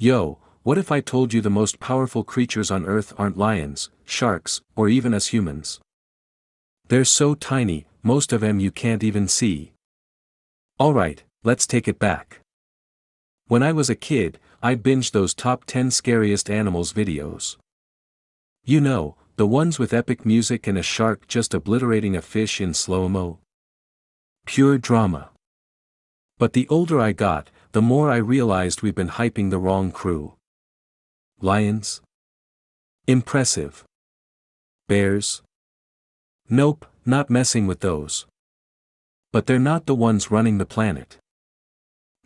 Yo, what if I told you the most powerful creatures on Earth aren't lions, sharks, or even us humans? They're so tiny, most of them you can't even see. Alright, let's take it back. When I was a kid, I binged those top 10 scariest animals videos. You know, the ones with epic music and a shark just obliterating a fish in slow-mo. Pure drama. But the older I got, the more I realized we've been hyping the wrong crew. Lions? Impressive. Bears? Nope, not messing with those. But they're not the ones running the planet.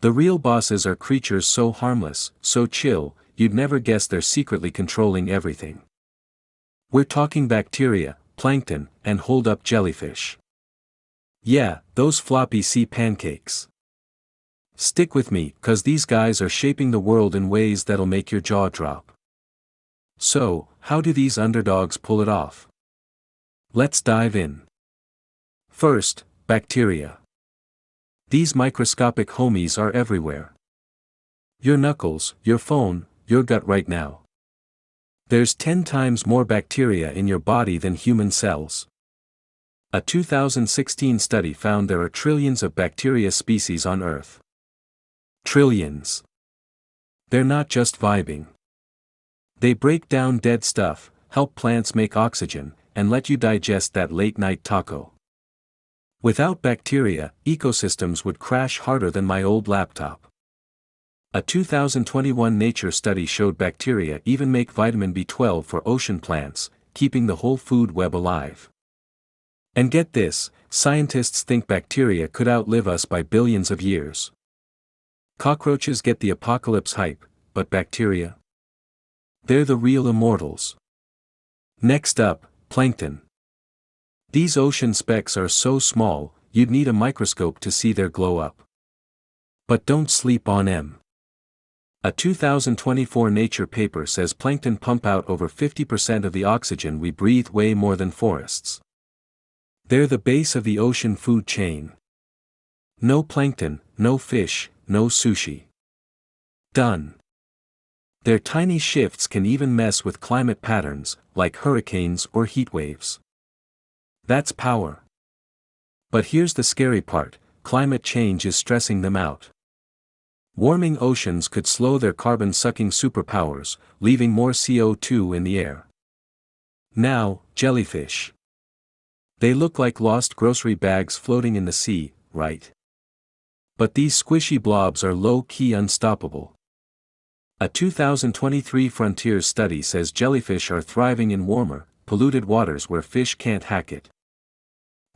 The real bosses are creatures so harmless, so chill, you'd never guess they're secretly controlling everything. We're talking bacteria, plankton, and hold-up jellyfish. Yeah, those floppy sea pancakes. Stick with me, 'cause these guys are shaping the world in ways that'll make your jaw drop. So, how do these underdogs pull it off? Let's dive in. First, bacteria. These microscopic homies are everywhere. Your knuckles, your phone, your gut right now. There's 10 times more bacteria in your body than human cells. A 2016 study found there are trillions of bacteria species on Earth. Trillions. They're not just vibing. They break down dead stuff, help plants make oxygen, and let you digest that late-night taco. Without bacteria, ecosystems would crash harder than my old laptop. A 2021 Nature study showed bacteria even make vitamin B12 for ocean plants, keeping the whole food web alive. And get this, scientists think bacteria could outlive us by billions of years. Cockroaches get the apocalypse hype, but bacteria? They're the real immortals. Next up, plankton. These ocean specks are so small, you'd need a microscope to see their glow up. But don't sleep on them. A 2024 Nature paper says plankton pump out over 50% of the oxygen we breathe, way more than forests. They're the base of the ocean food chain. No plankton, no fish, no sushi. Done. Their tiny shifts can even mess with climate patterns, like hurricanes or heat waves. That's power. But here's the scary part, climate change is stressing them out. Warming oceans could slow their carbon-sucking superpowers, leaving more CO2 in the air. Now, jellyfish. They look like lost grocery bags floating in the sea, right? But these squishy blobs are low-key unstoppable. A 2023 Frontiers study says jellyfish are thriving in warmer, polluted waters where fish can't hack it.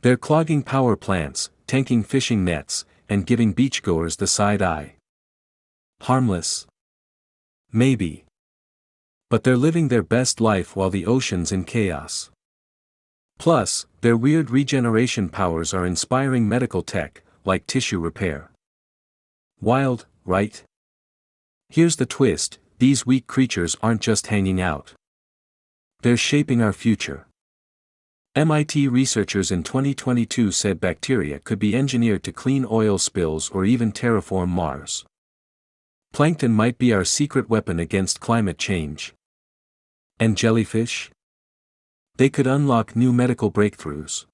They're clogging power plants, tanking fishing nets, and giving beachgoers the side eye. Harmless? Maybe. But they're living their best life while the ocean's in chaos. Plus, their weird regeneration powers are inspiring medical tech, like tissue repair. Wild, right? Here's the twist, these weak creatures aren't just hanging out. They're shaping our future. MIT researchers in 2022 said bacteria could be engineered to clean oil spills or even terraform Mars. Plankton might be our secret weapon against climate change. And jellyfish? They could unlock new medical breakthroughs.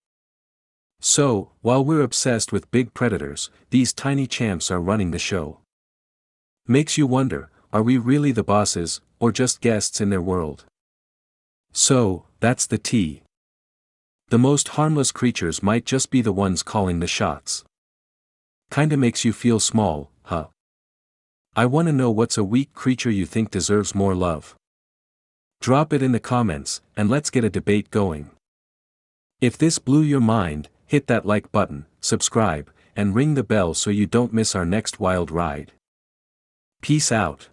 So, while we're obsessed with big predators, these tiny champs are running the show. Makes you wonder, are we really the bosses, or just guests in their world? So, that's the tea. The most harmless creatures might just be the ones calling the shots. Kinda makes you feel small, huh? I wanna know what's a weak creature you think deserves more love. Drop it in the comments, and let's get a debate going. If this blew your mind, hit that like button, subscribe, and ring the bell so you don't miss our next wild ride. Peace out.